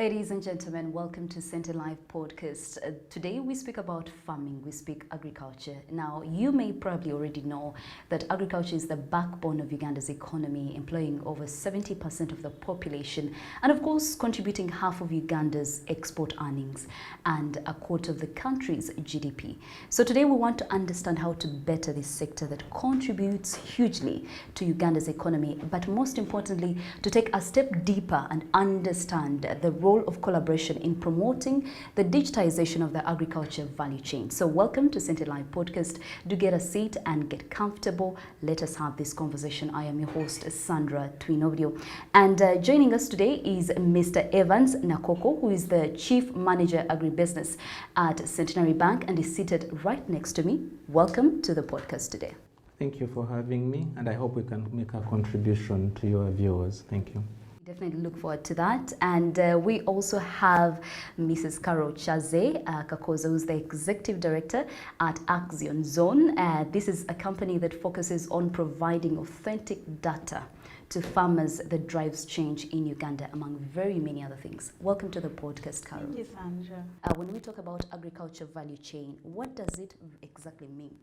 Ladies and gentlemen, welcome to Centelive podcast. Today we speak about farming, we speak agriculture. Now, you may probably already know that agriculture is the backbone of Uganda's economy, employing over 70% of the population and of course contributing half of Uganda's export earnings and a quarter of the country's GDP. So today we want to understand how to better this sector that contributes hugely to Uganda's economy, but most importantly, to take a step deeper and understand the role of collaboration in promoting the digitization of the agriculture value chain. So welcome to Centelive podcast. Do get a seat and get comfortable. Let us have this conversation. I am your host, Sandra Twinorio. And joining us today is Mr. Evans Nakoko, who is the Chief Manager Agribusiness at Centenary Bank and is seated right next to me. Welcome to the podcast today. Thank you for having me, and I hope we can make a contribution to your viewers. Thank you. Definitely look forward to that. And we also have Mrs. Carol Chaze Kakoza, who's the Executive Director at Axion Zone. This is a company that focuses on providing authentic data to farmers that drives change in Uganda, among very many other things. Welcome to the podcast, Carol. Thank you, Sandra. When we talk about agriculture value chain, what does it exactly mean,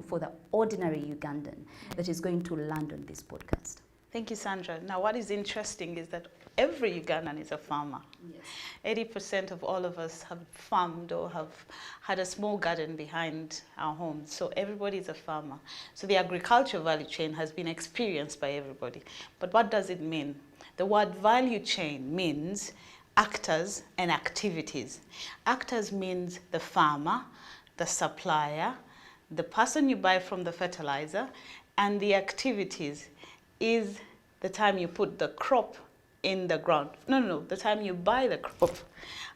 for the ordinary Ugandan that is going to land on this podcast? Thank you, Sandra. Now, what is interesting is that every Ugandan is a farmer. Yes. 80% of all of us have farmed or have had a small garden behind our homes. So everybody is a farmer. So the agriculture value chain has been experienced by everybody. But what does it mean? The word value chain means actors and activities. Actors means the farmer, the supplier, the person you buy from the fertilizer, and the activities is the time you put the crop in the ground. No, the time you buy the crop,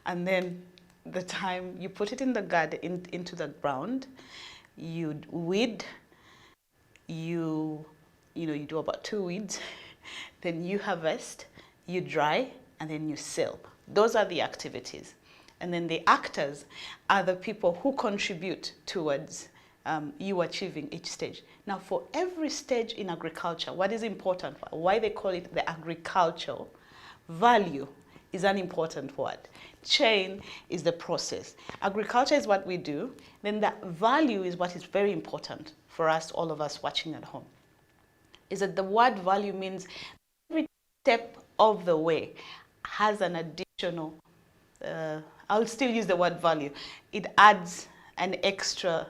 and then the time you put it in the garden, into the ground, you weed, you do about 2 weeds, then you harvest, you dry, and then you sell. Those are the activities. And then the actors are the people who contribute towards you achieving each stage. Now, for every stage in agriculture, what is important, why they call it the agricultural value is an important word. Chain is the process. Agriculture is what we do. Then that value is what is very important for us, all of us watching at home. Is that the word value means every step of the way has an additional, I'll still use the word value. It adds an extra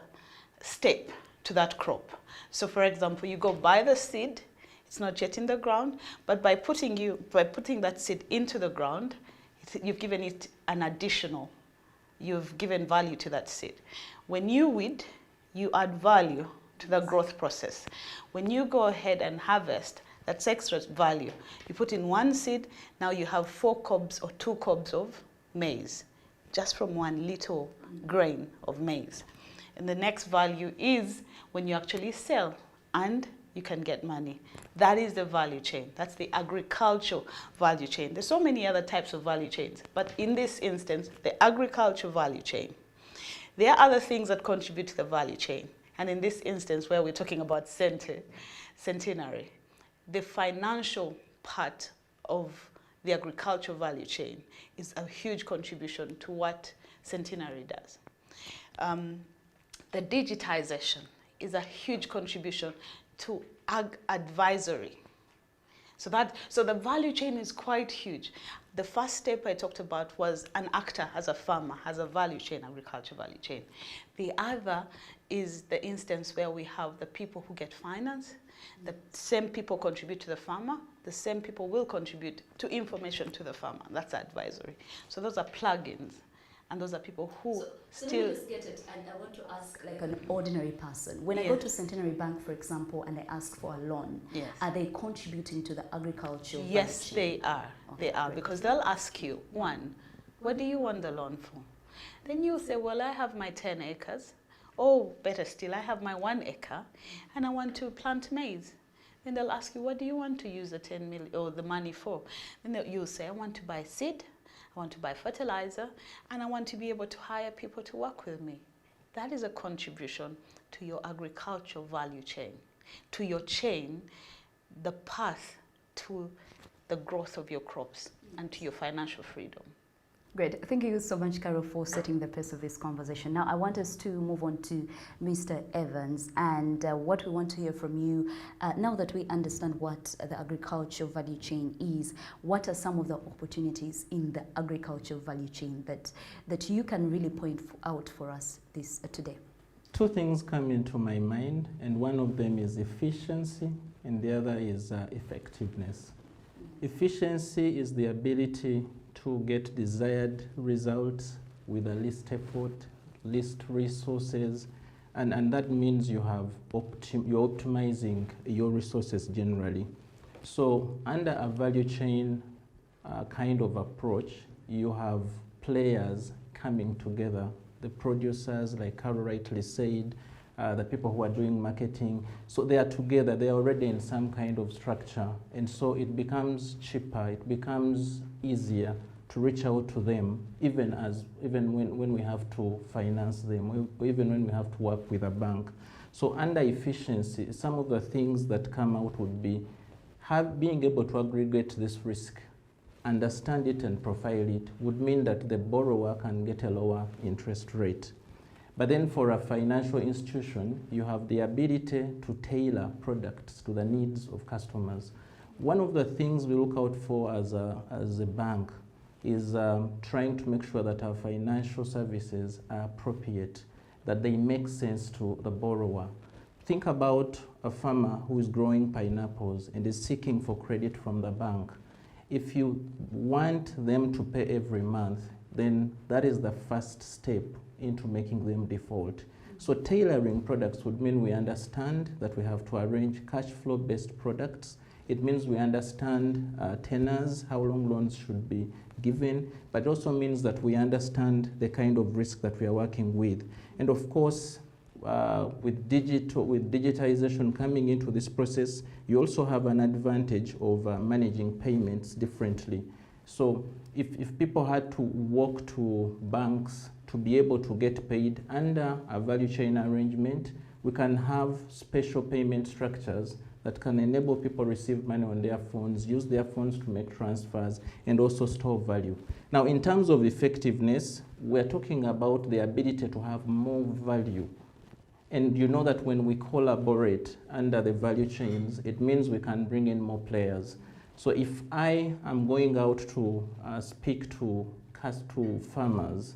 step to that crop. So for example, you go buy the seed, it's not yet in the ground, but by putting that seed into the ground, you've given it an additional, you've given value to that seed. When you weed, you add value to the growth process. When you go ahead and harvest, that's extra value. You put in one seed, now you have 4 cobs or 2 cobs of maize, just from one little grain of maize. And the next value is when you actually sell and you can get money. That is the value chain. That's the agricultural value chain. There's so many other types of value chains, but in this instance, the agricultural value chain. There are other things that contribute to the value chain. And in this instance, where we're talking about Centenary, the financial part of the agricultural value chain is a huge contribution to what Centenary does. The digitization is a huge contribution to ag advisory. So the value chain is quite huge. The first step I talked about was an actor as a farmer, has a value chain, agriculture value chain. The other is the instance where we have the people who get finance. The same people contribute to the farmer. The same people will contribute to information to the farmer. That's advisory. So those are plugins. And those are people who still... Let me just get it, and I want to ask like an ordinary person. When I go to Centenary Bank, for example, and I ask for a loan, are they contributing to the agricultural value chain? Yes, they are. Okay, they are, because they'll ask you, one, what do you want the loan for? Then you say, well, I have my 10 acres. Oh, better still, I have my 1 acre, and I want to plant maize. Then they'll ask you, what do you want to use the 10 million or the money for? Then you'll say, I want to buy seed, I want to buy fertilizer, and I want to be able to hire people to work with me. That is a contribution to your agricultural value chain, to your chain, the path to the growth of your crops and to your financial freedom. Great. Thank you so much, Carol, for setting the pace of this conversation. Now, I want us to move on to Mr. Evans, and what we want to hear from you, now that we understand what the agricultural value chain is, what are some of the opportunities in the agricultural value chain that you can really point out for us today? Two things come into my mind, and one of them is efficiency, and the other is effectiveness. Efficiency is the ability to get desired results with the least effort, least resources, and that means you're optimizing your resources generally. So under a value chain kind of approach, you have players coming together, the producers, like Carol rightly said, the people who are doing marketing. So they are together, they are already in some kind of structure. And so it becomes cheaper, it becomes easier to reach out to them, even when we have to finance them, or even when we have to work with a bank. So under efficiency, some of the things that come out would be being able to aggregate this risk, understand it and profile it, would mean that the borrower can get a lower interest rate. But then for a financial institution, you have the ability to tailor products to the needs of customers. One of the things we look out for as a bank is trying to make sure that our financial services are appropriate, that they make sense to the borrower. Think about a farmer who is growing pineapples and is seeking for credit from the bank. If you want them to pay every month, then that is the first step into making them default. So tailoring products would mean we understand that we have to arrange cash flow based products. It means we understand tenors, how long loans should be given, but it also means that we understand the kind of risk that we are working with. And of course, with digitization coming into this process, you also have an advantage of managing payments differently. So if people had to walk to banks to be able to get paid under a value chain arrangement, we can have special payment structures that can enable people receive money on their phones, use their phones to make transfers, and also store value. Now, in terms of effectiveness, we're talking about the ability to have more value. And you know that when we collaborate under the value chains, it means we can bring in more players. So if I am going out to speak to farmers,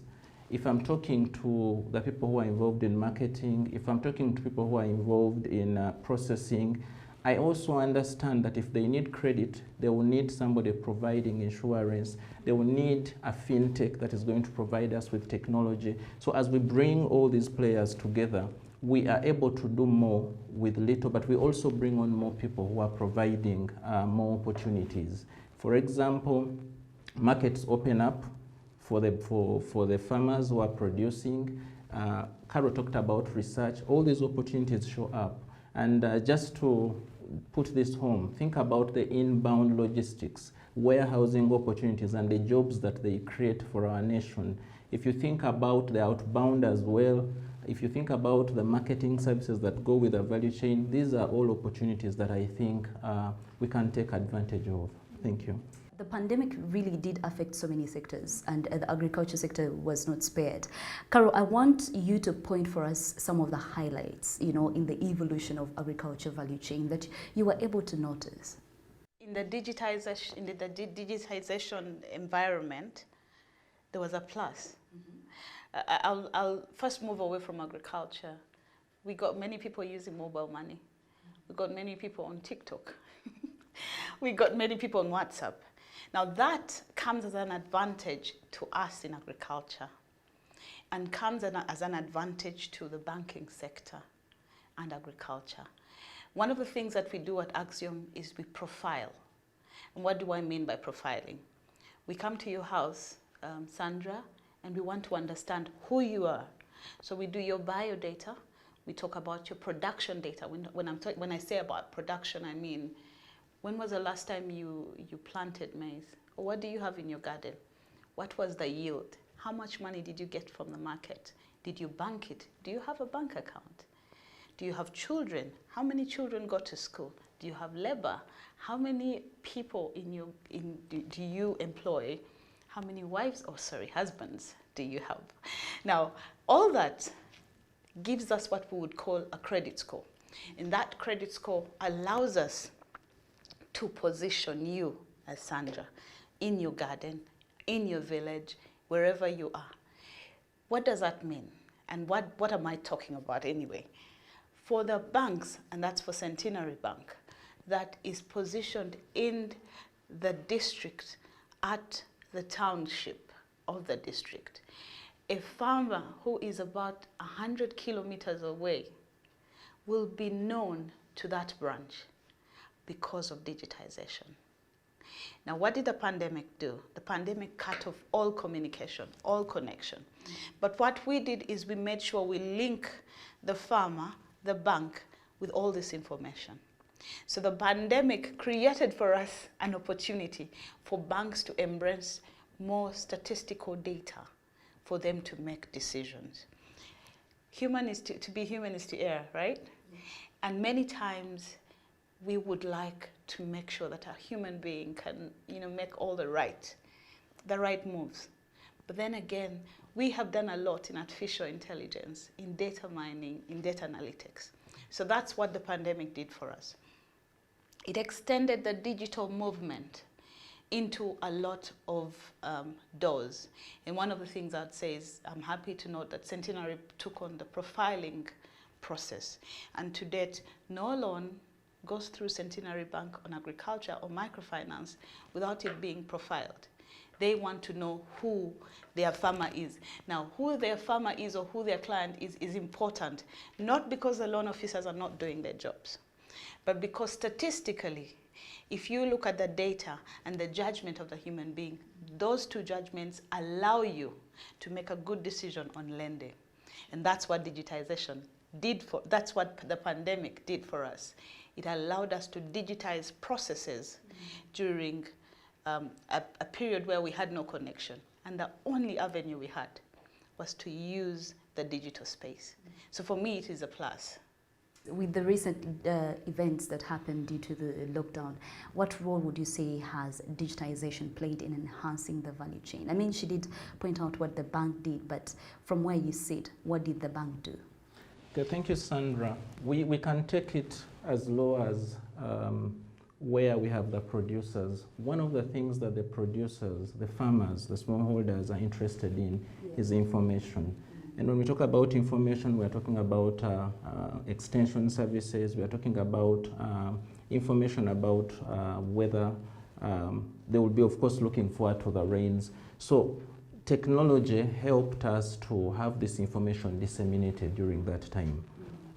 if I'm talking to the people who are involved in marketing, if I'm talking to people who are involved in processing, I also understand that if they need credit, they will need somebody providing insurance. They will need a fintech that is going to provide us with technology. So as we bring all these players together, we are able to do more with little, but we also bring on more people who are providing more opportunities. For example, markets open up for the farmers who are producing. Carol talked about research. All these opportunities show up. And just to put this home, think about the inbound logistics, warehousing opportunities, and the jobs that they create for our nation. If you think about the outbound as well, if you think about the marketing services that go with the value chain, these are all opportunities that I think we can take advantage of. Thank you. The pandemic really did affect so many sectors, and the agriculture sector was not spared. Carol, I want you to point for us some of the highlights, in the evolution of agriculture value chain that you were able to notice. In the digitization environment, there was a plus. Mm-hmm. I'll first move away from agriculture. We got many people using mobile money. We got many people on TikTok. We got many people on WhatsApp. Now that comes as an advantage to us in agriculture and comes as an advantage to the banking sector and agriculture. One of the things that we do at Axiom is we profile. And what do I mean by profiling? We come to your house, Sandra, and we want to understand who you are. So we do your bio data. We talk about your production data. When I say about production, I mean, when was the last time you planted maize? Or what do you have in your garden? What was the yield? How much money did you get from the market? Did you bank it? Do you have a bank account? Do you have children? How many children go to school? Do you have labor? How many people do you employ? How many wives, husbands do you have? Now, all that gives us what we would call a credit score. And that credit score allows us to position you as Sandra in your garden, in your village, wherever you are. What does that mean? And what am I talking about anyway? For the banks, and that's for Centenary Bank, that is positioned in the district at the township of the district. A farmer who is about 100 kilometers away will be known to that branch because of digitization. Now, what did the pandemic do? The pandemic cut off all communication, all connection. But what we did is we made sure we link the farmer, the bank, with all this information. So the pandemic created for us an opportunity for banks to embrace more statistical data for them to make decisions. To be human is to err, right? And many times we would like to make sure that a human being can, make all the right moves. But then again, we have done a lot in artificial intelligence, in data mining, in data analytics. So that's what the pandemic did for us. It extended the digital movement into a lot of doors. And one of the things I'd say is I'm happy to note that Centenary took on the profiling process. And to date, no loan goes through Centenary Bank on agriculture or microfinance without it being profiled. They want to know who their farmer is. Now, who their farmer is or who their client is important, not because the loan officers are not doing their jobs, but because statistically, if you look at the data and the judgment of the human being, those two judgments allow you to make a good decision on lending. And that's what digitization that's what the pandemic did for us. It allowed us to digitize processes during a period where we had no connection. And the only avenue we had was to use the digital space. So for me, it is a plus. With the recent events that happened due to the lockdown, what role would you say has digitization played in enhancing the value chain? I mean, she did point out what the bank did, but from where you sit, what did the bank do? Okay, thank you, Sandra. We can take it as low as where we have the producers. One of the things that the producers, the farmers, the smallholders are interested in is information. And when we talk about information, we're talking about extension services, we're talking about information about whether they will be, of course, looking forward to the rains. So technology helped us to have this information disseminated during that time.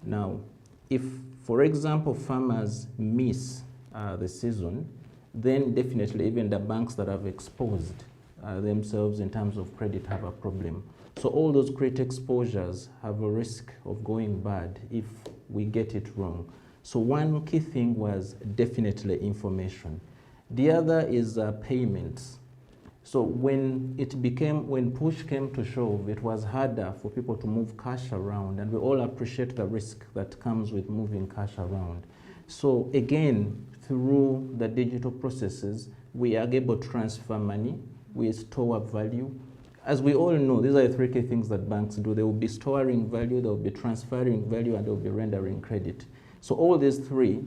Now, if, for example, farmers miss the season, then definitely even the banks that have exposed themselves in terms of credit have a problem. So all those credit exposures have a risk of going bad if we get it wrong. So one key thing was definitely information. The other is payments. So when push came to shove, it was harder for people to move cash around, and we all appreciate the risk that comes with moving cash around. So again, through the digital processes, we are able to transfer money, we store value. As we all know, these are the three key things that banks do. They will be storing value, they will be transferring value, and they will be rendering credit. So all these three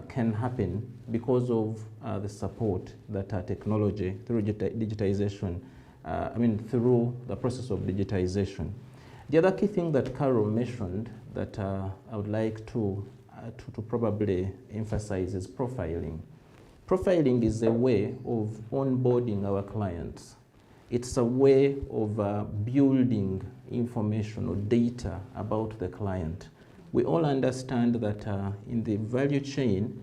can happen because of the support that technology, through digitization, through the process of digitization. The other key thing that Carol mentioned that I would like to probably emphasize is profiling. Profiling is a way of onboarding our clients. It's a way of building information or data about the client. We all understand that in the value chain,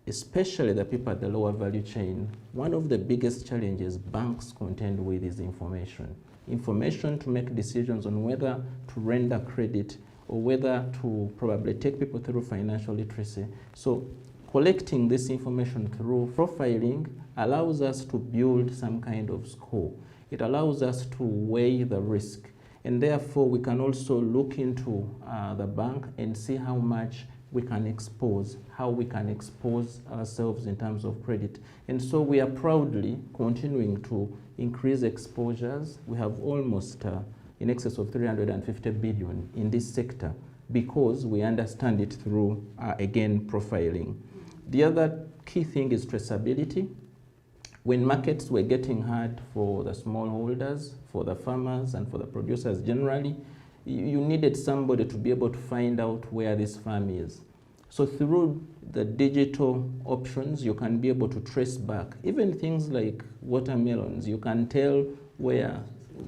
especially the people at the lower value chain, one of the biggest challenges banks contend with is information. Information to make decisions on whether to render credit or whether to probably take people through financial literacy. So collecting this information through profiling allows us to build some kind of score. It allows us to weigh the risk. And therefore, we can also look into the bank and see how much we can expose, how we can expose ourselves in terms of credit. And so we are proudly continuing to increase exposures. We have almost in excess of 350 billion in this sector because we understand it through, again, profiling. The other key thing is traceability. When markets were getting hard for the smallholders, for the farmers, and for the producers generally, you needed somebody to be able to find out where this farm is. So through the digital options, you can be able to trace back. Even things like watermelons, you can tell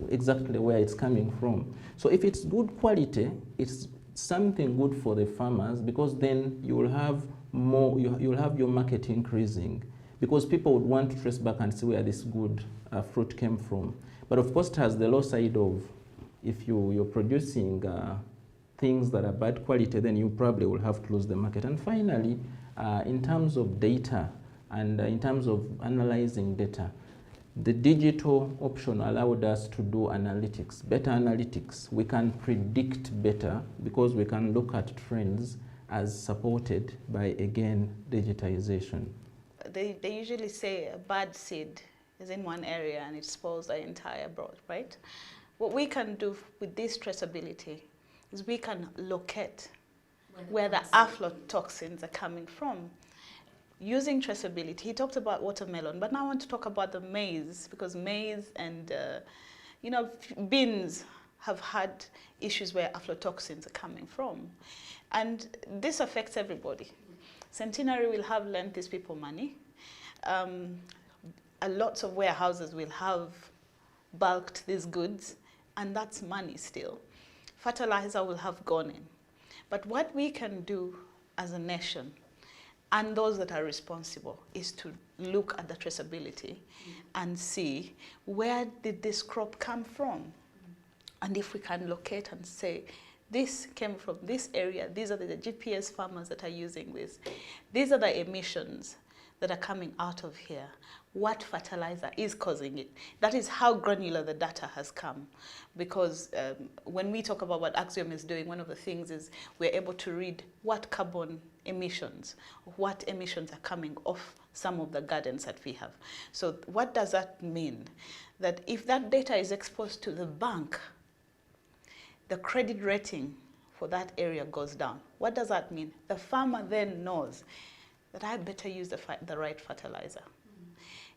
exactly where it's coming from. So if it's good quality, it's something good for the farmers, because then you will have more, you'll have your market increasing, because people would want to trace back and see where this good fruit came from. But of course it has the low side of, if you're producing things that are bad quality, then you probably will have to lose the market. And finally, in terms of data and in terms of analyzing data, the digital option allowed us to do analytics, better analytics. We can predict better because we can look at trends as supported by, again, digitization. They usually say a bad seed is in one area and it spoils the entire broad, right? What we can do with this traceability is we can locate where the aflatoxins are coming from. Using traceability, he talked about watermelon, but now I want to talk about the maize, because maize and beans have had issues where aflatoxins are coming from. And this affects everybody. Centenary will have lent these people money. A lot of warehouses will have bulked these goods, and that's money still. Fertilizer will have gone in. But what we can do as a nation, and those that are responsible, is to look at the traceability and see, where did this crop come from? And if we can locate and say, this came from this area, these are the GPS farmers that are using this, these are the emissions that are coming out of here, what fertilizer is causing it. That is how granular the data has come. Because when we talk about what Axiom is doing, one of the things is we're able to read what carbon emissions, what emissions are coming off some of the gardens that we have. So what does that mean? That if that data is exposed to the bank, the credit rating for that area goes down. What does that mean? The farmer then knows that I better use the right fertilizer.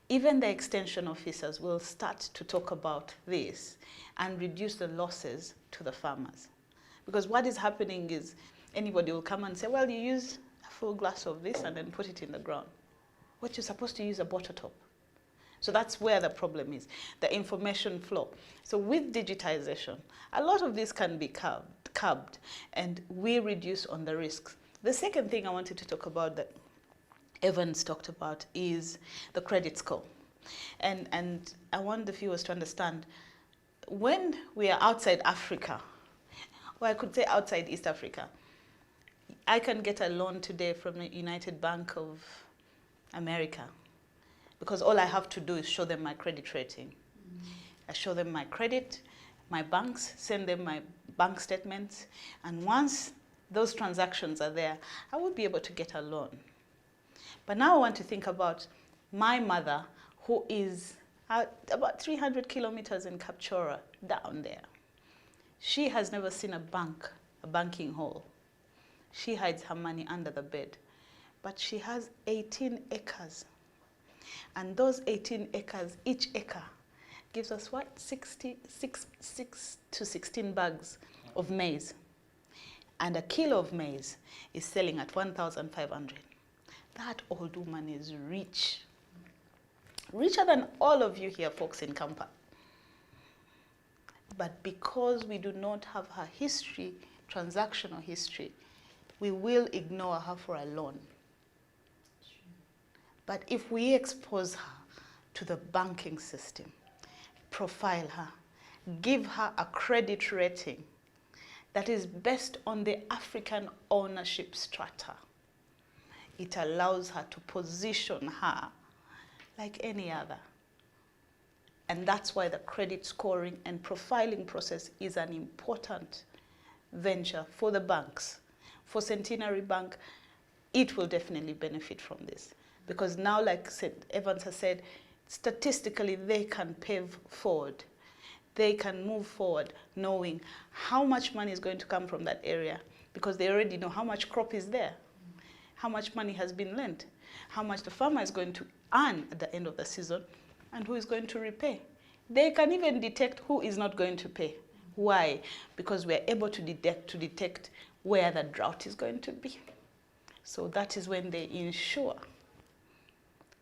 Even the extension officers will start to talk about this and reduce the losses to the farmers. Because what is happening is anybody will come and say, well, you use a full glass of this and then put it in the ground. What you're supposed to use a bottle top. So that's where the problem is, the information flow. So with digitization, a lot of this can be curbed, and we reduce on the risks. The second thing I wanted to talk about that Evans talked about is the credit score. And I want the viewers to understand, when we are outside Africa, or I could say outside East Africa, I can get a loan today from the United Bank of America, because all I have to do is show them my credit rating. I show them my credit, my banks, send them my bank statements, and once those transactions are there, I will be able to get a loan. But now I want to think about my mother, who is about 300 kilometers in Kapchora, down there. She has never seen a banking hall. She hides her money under the bed. But she has 18 acres. And those 18 acres, each acre, gives us what? 6 to 16 bags of maize. And a kilo of maize is selling at 1,500. That old woman is rich. Richer than all of you here folks in Kampa. But because we do not have her history, transactional history, we will ignore her for a loan. But if we expose her to the banking system, profile her, give her a credit rating that is based on the African ownership strata, it allows her to position her like any other. And that's why the credit scoring and profiling process is an important venture for the banks. For Centenary Bank, it will definitely benefit from this. Because now, like Evans has said, statistically they can pave forward. They can move forward knowing how much money is going to come from that area, because they already know how much crop is there, how much money has been lent, how much the farmer is going to earn at the end of the season, and who is going to repay. They can even detect who is not going to pay. Why? Because we are able to detect where the drought is going to be. So that is when they insure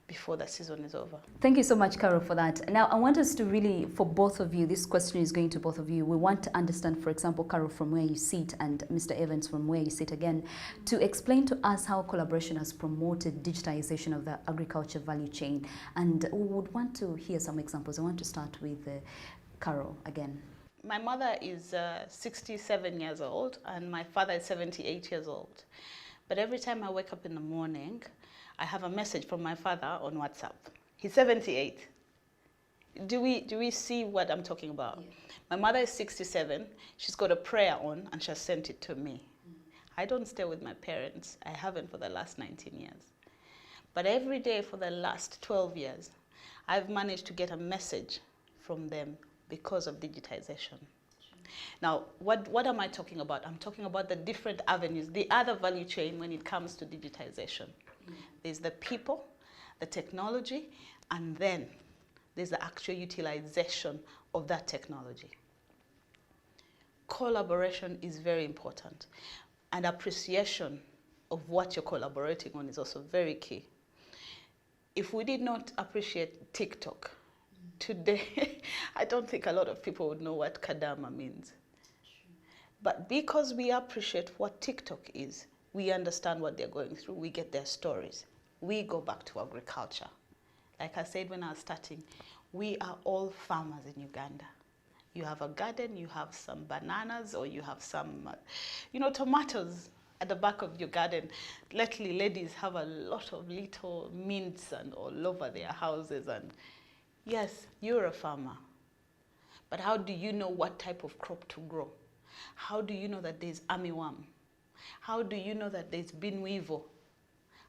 before the season is over. Thank you so much, Carol, for that. Now, I want us to really, for both of you, this question is going to both of you. We want to understand, for example, Carol, from where you sit, and Mr. Evans, from where you sit again, to explain to us how collaboration has promoted digitization of the agriculture value chain. And we would want to hear some examples. I want to start with Carol again. My mother is 67 years old, and my father is 78 years old. But every time I wake up in the morning, I have a message from my father on WhatsApp. He's 78. Do we see what I'm talking about? Yeah. My mother is 67. She's got a prayer on, and she has sent it to me. I don't stay with my parents. I haven't for the last 19 years. But every day for the last 12 years, I've managed to get a message from them because of digitization. Now, what am I talking about? I'm talking about the different avenues, the other value chain when it comes to digitization. There's the people, the technology, and then there's the actual utilization of that technology. Collaboration is very important, and appreciation of what you're collaborating on is also very key. If we did not appreciate TikTok today, I don't think a lot of people would know what kadama means. But because we appreciate what TikTok is, we understand what they're going through, we get their stories. We go back to agriculture. Like I said when I was starting, we are all farmers in Uganda. You have a garden, you have some bananas, or you have some, tomatoes at the back of your garden. Lately, ladies have a lot of little mints and all over their houses. And yes, you're a farmer. But how do you know what type of crop to grow? How do you know that there's armyworm? How do you know that there's bin weevil?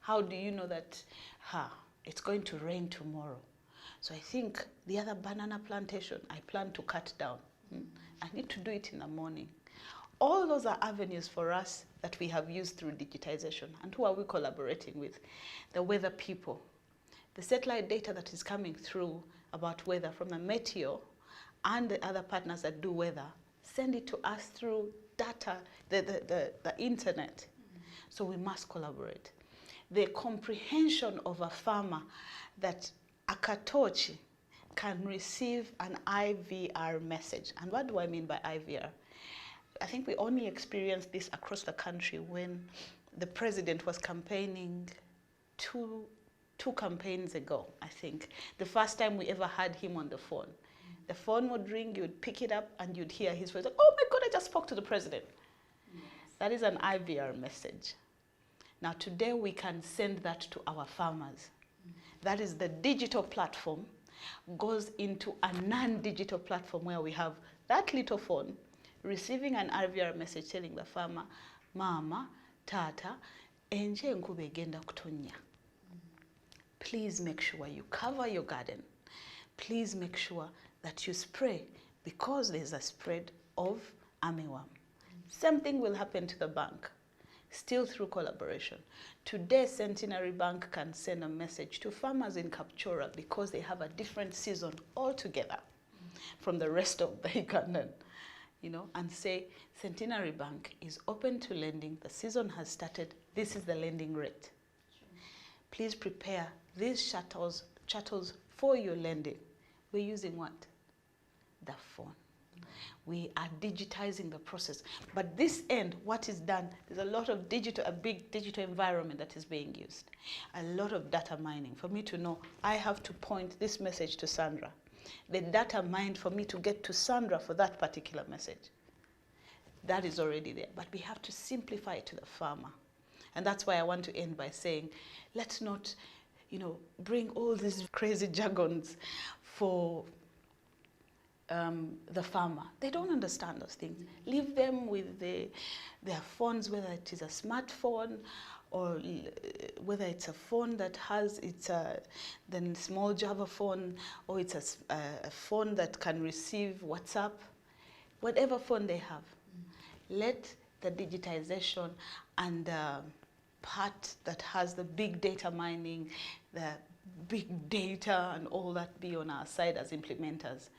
How do you know that it's going to rain tomorrow? So I think the other banana plantation I plan to cut down. I need to do it in the morning. All those are avenues for us that we have used through digitization. And who are we collaborating with? The weather people. The satellite data that is coming through about weather from the Meteo and the other partners that do weather, send it to us through data, the internet. So we must collaborate. The comprehension of a farmer that a katochi can receive an IVR message. And what do I mean by IVR? I think we only experienced this across the country when the president was campaigning two campaigns ago, I think. The first time we ever had him on the phone. The phone would ring, you'd pick it up, and you'd hear his voice. Like, oh my God, I just spoke to the president. Yes. That is an IVR message. Now today we can send that to our farmers. That is the digital platform goes into a non-digital platform where we have that little phone receiving an IVR message telling the farmer, Mama, Tata, enje enkuba egenda kutonya. Please make sure you cover your garden. Please make sure that you spray because there's a spread of armyworm. Same thing will happen to the bank, still through collaboration. Today, Centenary Bank can send a message to farmers in Kapchora because they have a different season altogether from the rest of the Ugandan, and say, Centenary Bank is open to lending. The season has started. This is the lending rate. Please prepare these chattels for your lending. We're using what? The phone. We are digitizing the process. But this end, what is done, there's a big digital environment that is being used. A lot of data mining. For me to know, I have to point this message to Sandra. The data mined for me to get to Sandra for that particular message. That is already there. But we have to simplify it to the farmer. And that's why I want to end by saying, let's not, bring all these crazy jargons for the farmer. They don't understand those things. Leave them with their phones, whether it is a smartphone or whether it's a phone that has the small Java phone, or it's a phone that can receive WhatsApp, whatever phone they have. Let the digitization and the part that has the big data mining, the big data and all that be on our side as implementers.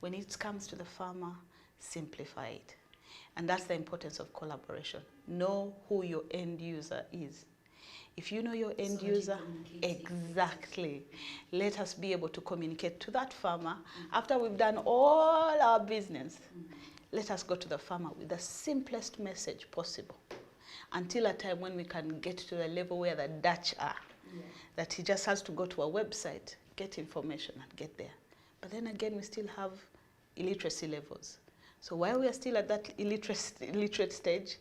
When it comes to the farmer, simplify it. And that's the importance of collaboration. Know who your end user is. If you know your end user, exactly, let us be able to communicate to that farmer. After we've done all our business, let us go to the farmer with the simplest message possible, until a time when we can get to the level where the Dutch are, that he just has to go to a website, get information and get there. But then again, we still have illiteracy levels. So while we are still at that illiterate stage,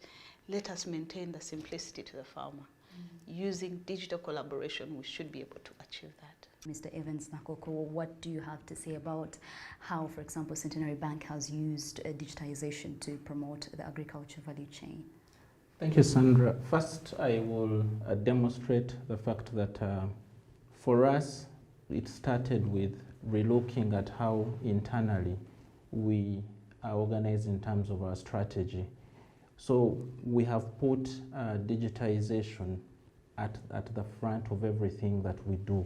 let us maintain the simplicity to the farmer. Using digital collaboration, we should be able to achieve that. Mr. Evans Nakoko, what do you have to say about how, for example, Centenary Bank has used digitization to promote the agriculture value chain? Thank you, Sandra. First, I will demonstrate the fact that for us, it started with relooking at how internally we are organized in terms of our strategy. So we have put digitization at the front of everything that we do.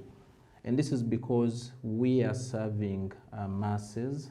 And this is because we are serving masses,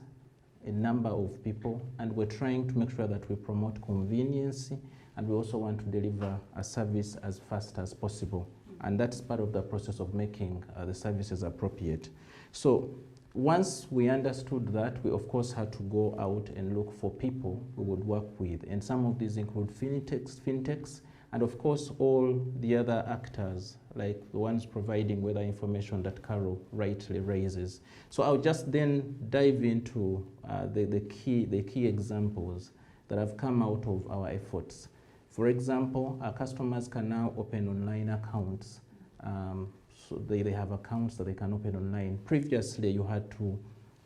a number of people, and we're trying to make sure that we promote convenience, and we also want to deliver a service as fast as possible. And that's part of the process of making the services appropriate. So once we understood that, we of course had to go out and look for people we would work with. And some of these include fintechs, and of course all the other actors, like the ones providing weather information that Carol rightly raises. So I'll just then dive into the key examples that have come out of our efforts. For example, our customers can now open online accounts. So they have accounts that they can open online. Previously, you had to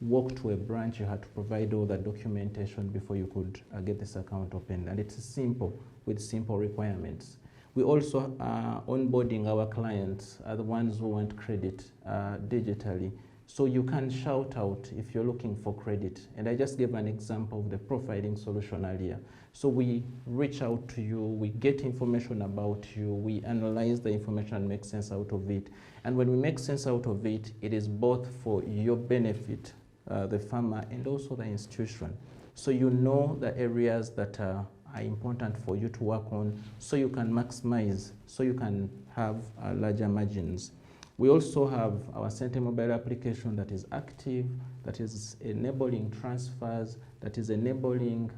walk to a branch, you had to provide all the documentation before you could get this account opened. And it's simple, with simple requirements. We also are onboarding our clients, the ones who want credit digitally. So you can shout out if you're looking for credit. And I just gave an example of the profiling solution earlier. So we reach out to you, we get information about you, we analyze the information and make sense out of it. And when we make sense out of it, it is both for your benefit, the farmer, and also the institution. So you know the areas that are important for you to work on, so you can maximize, so you can have larger margins. We also have our Cente mobile application that is active, that is enabling transfers, that is enabling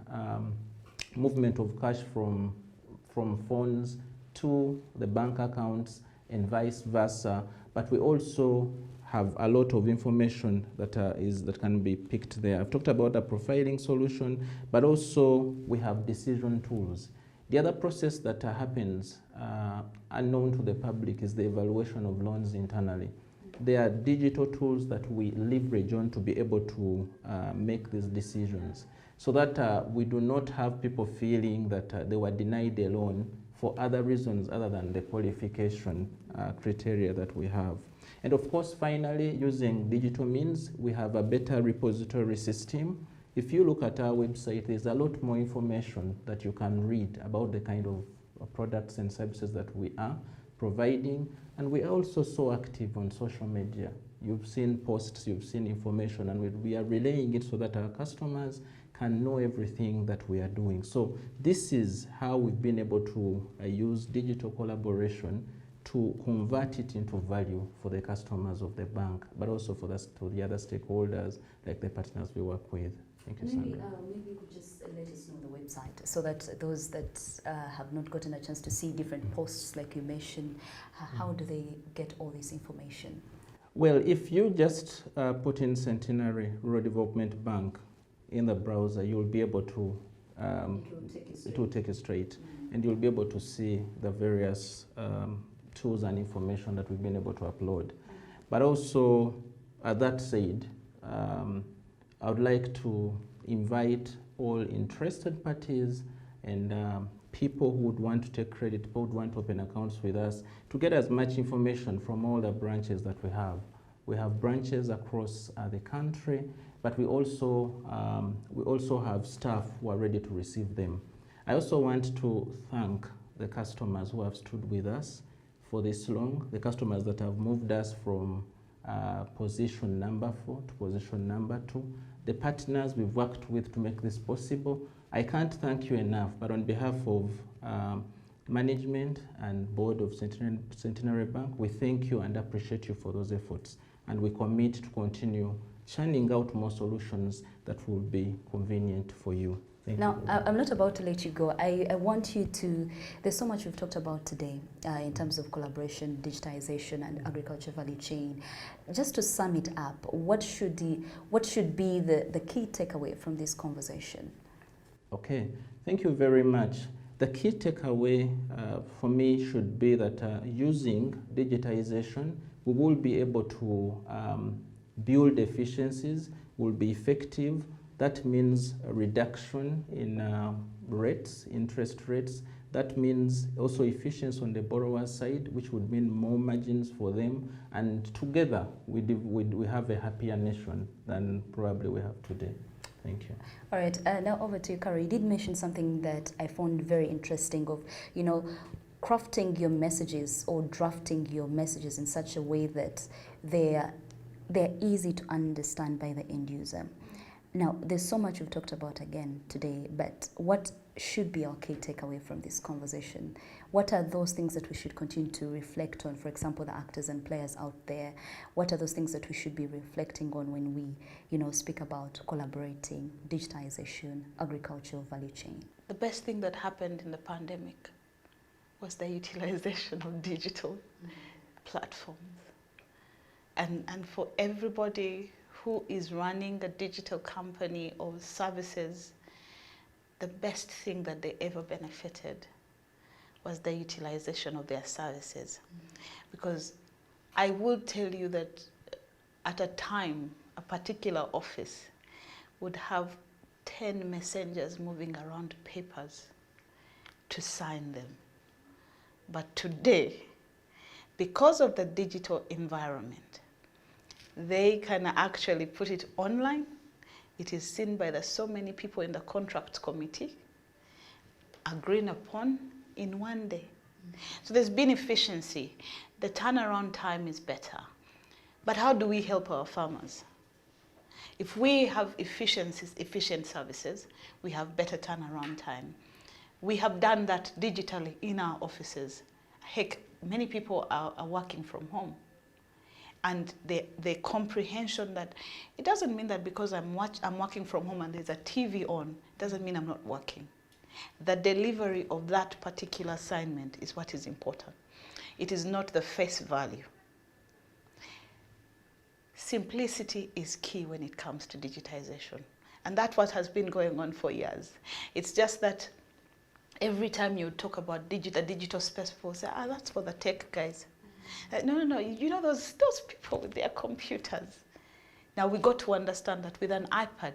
movement of cash from phones to the bank accounts and vice versa. But we also have a lot of information that can be picked there. I've talked about a profiling solution, but also we have decision tools. The other process that happens unknown to the public is the evaluation of loans internally. There are digital tools that we leverage on to be able to make these decisions, so that we do not have people feeling that they were denied a loan for other reasons other than the qualification criteria that we have. And of course, finally, using digital means, we have a better repository system. If you look at our website, there's a lot more information that you can read about the kind of products and services that we are providing. And we're also so active on social media. You've seen posts, you've seen information, and we are relaying it so that our customers can know everything that we are doing. So this is how we've been able to use digital collaboration to convert it into value for the customers of the bank, but also for the other stakeholders, like the partners we work with. Thank you, Sandra. Maybe you could just let us know the website, so that those that have not gotten a chance to see different posts, like you mentioned, how do they get all this information? Well, if you just put in Centenary Rural Development Bank in the browser, you'll be able to take it straight, and you'll be able to see the various tools and information that we've been able to upload. But also, that said, I would like to invite all interested parties and people who would want to take credit, people who would want to open accounts with us, to get as much information from all the branches that we have. We have branches across the country, but we also have staff who are ready to receive them. I also want to thank the customers who have stood with us for this long, the customers that have moved us from position number 4 to position number 2, the partners we've worked with to make this possible. I can't thank you enough, but on behalf of management and board of Centenary Bank, we thank you and appreciate you for those efforts. And we commit to continue churning out more solutions that will be convenient for you. Thank now, you. I'm not about to let you go. I want you to, there's so much we've talked about today in terms of collaboration, digitization, and agriculture value chain. Just to sum it up, what should be the key takeaway from this conversation? Okay, thank you very much. The key takeaway for me should be that using digitization, we will be able to build efficiencies, will be effective. That means a reduction in rates, interest rates. That means also efficiency on the borrower side, which would mean more margins for them. And together, we have a happier nation than probably we have today. Thank you. All right, now over to you, Karo. You did mention something that I found very interesting of, crafting your messages or drafting your messages in such a way that they're easy to understand by the end user. Now, there's so much we've talked about again today, but what should be our key takeaway from this conversation? What are those things that we should continue to reflect on? For example, the actors and players out there. What are those things that we should be reflecting on when we, speak about collaborating, digitization, agricultural value chain? The best thing that happened in the pandemic was the utilization of digital platforms. And for everybody who is running a digital company or services, the best thing that they ever benefited was the utilization of their services. Because I will tell you that at a time, a particular office would have 10 messengers moving around papers to sign them. But today, because of the digital environment, they can actually put it online. It is seen by the so many people in the contract committee, agreeing upon in one day. So there's been efficiency. The turnaround time is better. But how do we help our farmers? If we have efficient services, we have better turnaround time. We have done that digitally in our offices. Heck, many people are working from home. And the comprehension that it doesn't mean that because I'm working from home and there's a TV on, doesn't mean I'm not working. The delivery of that particular assignment is what is important. It is not the face value. Simplicity is key when it comes to digitization. And that's what has been going on for years. It's just that every time you talk about digital space, people say, that's for the tech guys. No, those people with their computers. Now we got to understand that with an iPad,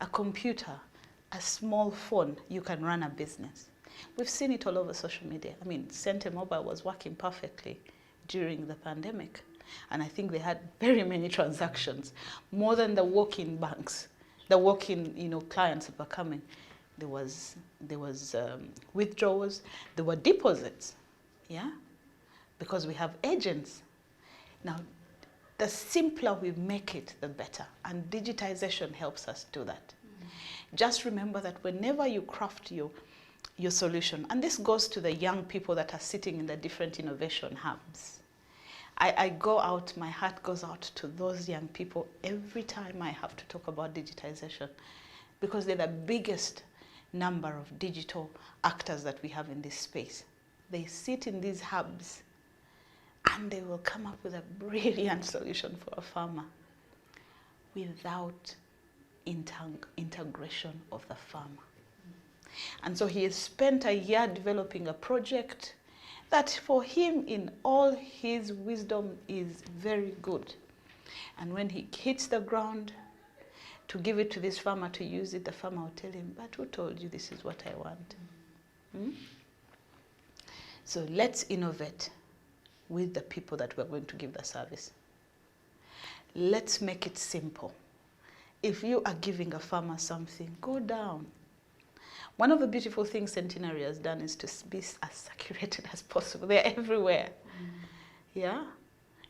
a computer, a small phone, you can run a business. We've seen it all over social media. I mean, Centelive was working perfectly during the pandemic. And I think they had very many transactions, more than the walk-in banks, the walk-in clients that were coming. There was withdrawals, there were deposits, yeah? Because we have agents. Now, the simpler we make it, the better. And digitization helps us do that. Just remember that whenever you craft your solution, and this goes to the young people that are sitting in the different innovation hubs. I go out, my heart goes out to those young people every time I have to talk about digitization, because they're the biggest number of digital actors that we have in this space. They sit in these hubs and they will come up with a brilliant solution for a farmer without integration of the farmer. And so he has spent a year developing a project that for him, in all his wisdom, is very good. And when he hits the ground, to give it to this farmer to use it, the farmer will tell him, but who told you this is what I want? So let's innovate with the people that we're going to give the service. Let's make it simple. If you are giving a farmer something, go down. One of the beautiful things Centenary has done is to be as saturated as possible. They're everywhere. Yeah?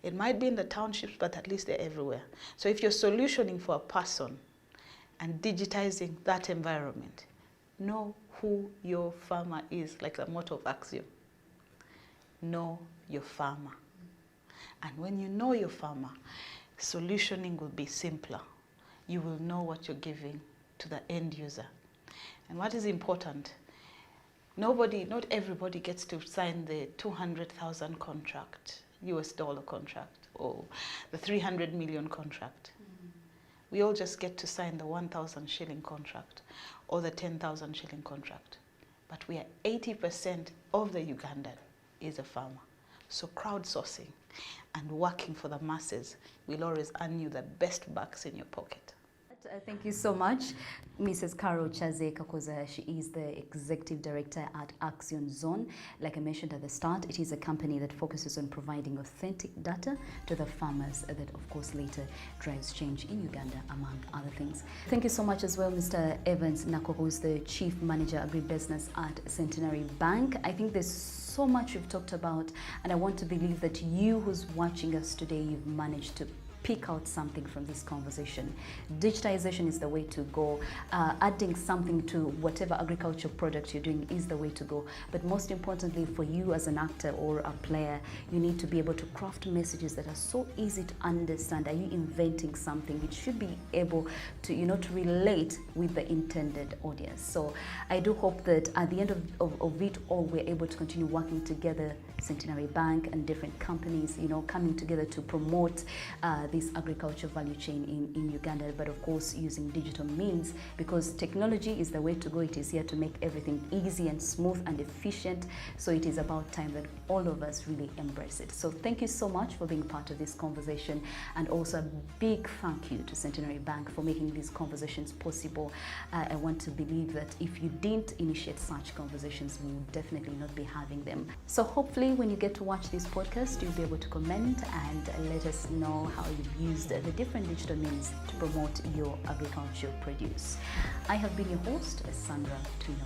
It might be in the townships, but at least they're everywhere. So if you're solutioning for a person and digitizing that environment, know who your farmer is, like the motto of Axiom. Know your farmer. And when you know your farmer, solutioning will be simpler. You will know what you're giving to the end user. And what is important, not everybody gets to sign the 200,000 contract, US dollar contract, or the 300 million contract. We all just get to sign the 1,000 shilling contract or the 10,000 shilling contract. But we are 80% of the Ugandan is a farmer. So crowdsourcing and working for the masses will always earn you the best bucks in your pocket. Thank you so much, Mrs. Carol Chaze Kakoza. She is the Executive Director at Action Zone. Like I mentioned at the start, it is a company that focuses on providing authentic data to the farmers that, of course, later drives change in Uganda, among other things. Thank you so much as well, Mr. Evans Nakoko, who is the Chief Manager Agribusiness at Centenary Bank. I think there's so much we've talked about, and I want to believe that you who's watching us today, you've managed to pick out something from this conversation. Digitalization is the way to go. Adding something to whatever agricultural product you're doing is the way to go. But most importantly, for you as an actor or a player, you need to be able to craft messages that are so easy to understand. Are you inventing something? It should be able to, to relate with the intended audience. So I do hope that at the end of it all, we're able to continue working together, Centenary Bank and different companies, coming together to promote this agriculture value chain in Uganda, but of course using digital means, because technology is the way to go. It is here to make everything easy and smooth and efficient. So it is about time that all of us really embrace it. So thank you so much for being part of this conversation, and also a big thank you to Centenary Bank for making these conversations possible. I want to believe that if you didn't initiate such conversations, we would definitely not be having them. So hopefully when you get to watch this podcast, you'll be able to comment and let us know how you've used the different digital means to promote your agricultural produce. I have been your host, Sandra Twino.